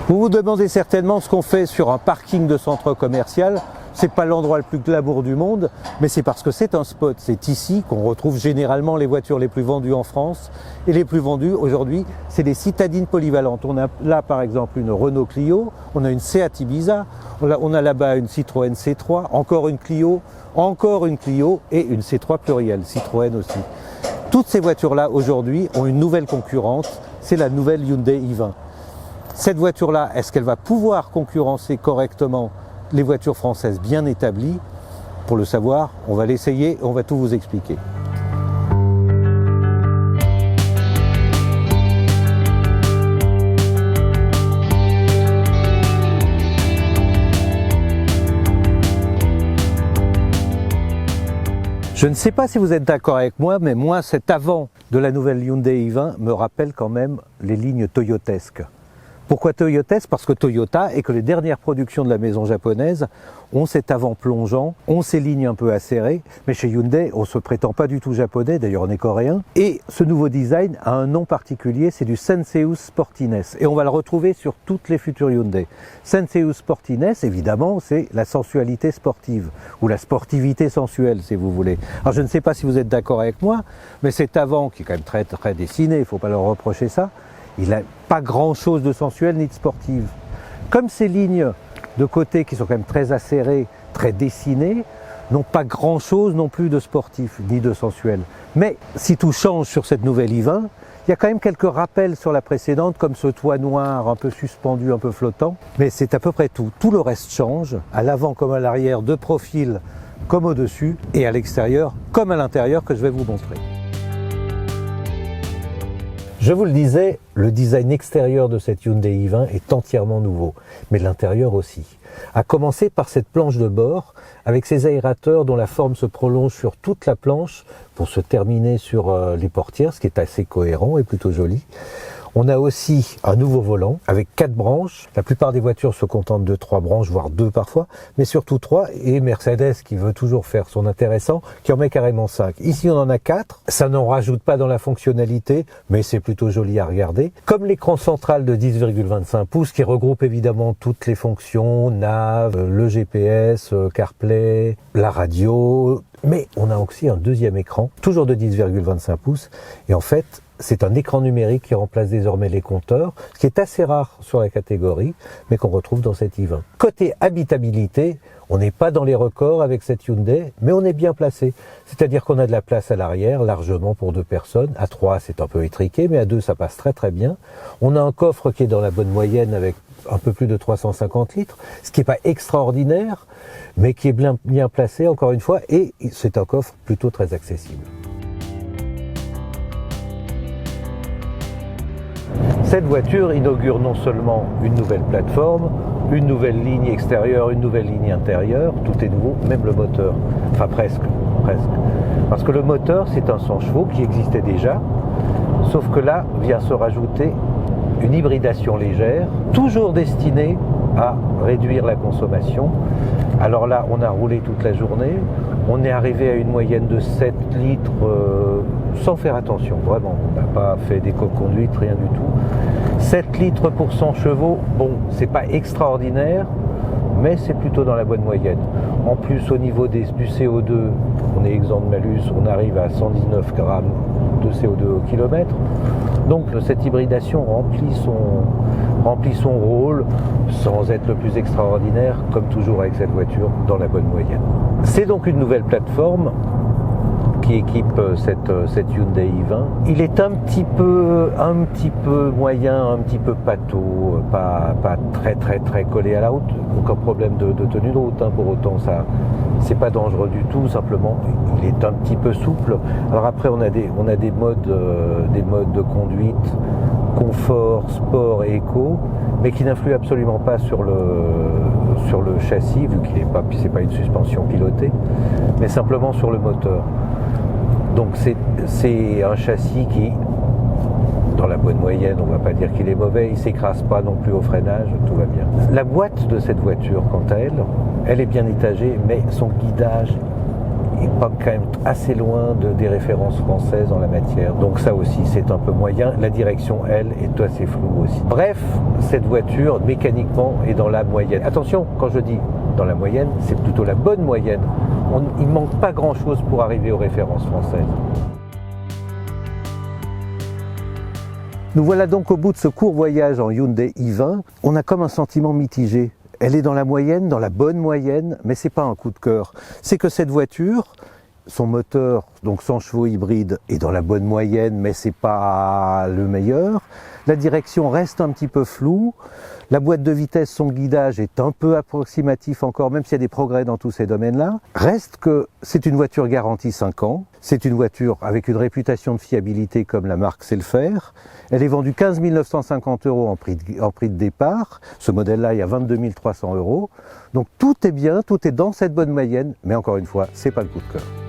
Vous vous demandez certainement ce qu'on fait sur un parking de centre commercial. C'est pas l'endroit le plus glamour du monde, mais c'est parce que c'est un spot. C'est ici qu'on retrouve généralement les voitures les plus vendues en France. Et les plus vendues aujourd'hui, c'est les citadines polyvalentes. On a là par exemple une Renault Clio, on a une Seat Ibiza, on a là-bas une Citroën C3, encore une Clio et une C3 plurielle, Citroën aussi. Toutes ces voitures-là aujourd'hui ont une nouvelle concurrente, c'est la nouvelle Hyundai i20. Cette voiture-là, est-ce qu'elle va pouvoir concurrencer correctement les voitures françaises bien établies? Pour le savoir, on va l'essayer et on va tout vous expliquer. Je ne sais pas si vous êtes d'accord avec moi, mais moi, cet avant de la nouvelle Hyundai i20 me rappelle quand même les lignes toyotesques. Pourquoi toyotesque? Parce que Toyota et que les dernières productions de la maison japonaise ont cet avant plongeant, ont ces lignes un peu acérées, mais chez Hyundai, on ne se prétend pas du tout japonais, d'ailleurs on est coréen. Et ce nouveau design a un nom particulier, c'est du Senseus Sportiness. Et on va le retrouver sur toutes les futures Hyundai. Senseus Sportiness, évidemment, c'est la sensualité sportive, ou la sportivité sensuelle, si vous voulez. Alors je ne sais pas si vous êtes d'accord avec moi, mais cet avant, qui est quand même très, très dessiné, il ne faut pas leur reprocher ça, il n'a pas grand-chose de sensuel ni de sportive. Comme ces lignes de côté qui sont quand même très acérées, très dessinées, n'ont pas grand-chose non plus de sportif ni de sensuel. Mais si tout change sur cette nouvelle i20, il y a quand même quelques rappels sur la précédente, comme ce toit noir un peu suspendu, un peu flottant. Mais c'est à peu près tout. Tout le reste change, à l'avant comme à l'arrière, de profil comme au-dessus, et à l'extérieur comme à l'intérieur, que je vais vous montrer. Je vous le disais, le design extérieur de cette Hyundai i20 est entièrement nouveau, mais l'intérieur aussi. À commencer par cette planche de bord, avec ses aérateurs dont la forme se prolonge sur toute la planche pour se terminer sur les portières, ce qui est assez cohérent et plutôt joli. On a aussi un nouveau volant avec 4 branches. La plupart des voitures se contentent de 3 branches, voire 2 parfois, mais surtout 3. Et Mercedes, qui veut toujours faire son intéressant, qui en met carrément 5. Ici, on en a 4. Ça n'en rajoute pas dans la fonctionnalité, mais c'est plutôt joli à regarder. Comme l'écran central de 10,25 pouces, qui regroupe évidemment toutes les fonctions, nav, le GPS, CarPlay, la radio. Mais on a aussi un deuxième écran, toujours de 10,25 pouces. Et en fait, c'est un écran numérique qui remplace désormais les compteurs, ce qui est assez rare sur la catégorie, mais qu'on retrouve dans cette i20. Côté habitabilité, on n'est pas dans les records avec cette Hyundai, mais on est bien placé. C'est-à-dire qu'on a de la place à l'arrière, largement pour 2 personnes. À 3, c'est un peu étriqué, mais à 2, ça passe très très bien. On a un coffre qui est dans la bonne moyenne avec un peu plus de 350 litres, ce qui n'est pas extraordinaire, mais qui est bien placé, encore une fois, et c'est un coffre plutôt très accessible. Cette voiture inaugure non seulement une nouvelle plateforme, une nouvelle ligne extérieure, une nouvelle ligne intérieure, tout est nouveau, même le moteur. Enfin presque. Parce que le moteur, c'est un 100 chevaux qui existait déjà, sauf que là vient se rajouter une hybridation légère, toujours destinée à réduire la consommation. Alors là, on a roulé toute la journée, on est arrivé à une moyenne de 7 litres sans faire attention, vraiment. On n'a pas fait d'éco-conduite, rien du tout. 7 litres pour 100 chevaux, bon, c'est pas extraordinaire, mais c'est plutôt dans la bonne moyenne. En plus, au niveau du CO2, on est exempt de malus, on arrive à 119 grammes de CO2 au kilomètre. Donc cette hybridation remplit son rôle sans être le plus extraordinaire, comme toujours avec cette voiture, dans la bonne moyenne. C'est donc une nouvelle plateforme qui équipe cette Hyundai i20. Il est un petit peu moyen, un petit peu pâteau, pas très collé à la route. Aucun problème de tenue de route, hein, pour autant ça. C'est pas dangereux du tout, simplement il est un petit peu souple. Alors après on a des modes de conduite, confort, sport et éco, mais qui n'influent absolument pas sur le châssis, vu qu'il c'est pas une suspension pilotée, mais simplement sur le moteur. Donc c'est un châssis qui, dans la bonne moyenne, on ne va pas dire qu'il est mauvais, il ne s'écrase pas non plus au freinage, tout va bien. La boîte de cette voiture, quant à elle est bien étagée, mais son guidage, il pas quand même assez loin des références françaises en la matière. Donc ça aussi, c'est un peu moyen. La direction, elle, est assez floue aussi. Bref, cette voiture, mécaniquement, est dans la moyenne. Attention, quand je dis dans la moyenne, c'est plutôt la bonne moyenne. Il ne manque pas grand-chose pour arriver aux références françaises. Nous voilà donc au bout de ce court voyage en Hyundai i20. On a comme un sentiment mitigé. Elle est dans la moyenne, dans la bonne moyenne, mais c'est pas un coup de cœur. C'est que cette voiture, son moteur, donc 100 chevaux hybride, est dans la bonne moyenne, mais c'est pas le meilleur. La direction reste un petit peu floue. La boîte de vitesse, son guidage est un peu approximatif encore, même s'il y a des progrès dans tous ces domaines-là. Reste que c'est une voiture garantie 5 ans. C'est une voiture avec une réputation de fiabilité comme la marque sait le faire. Elle est vendue 15 950 € en prix de départ. Ce modèle-là, il y a 22 300 €. Donc tout est bien, tout est dans cette bonne moyenne, mais encore une fois, c'est pas le coup de cœur.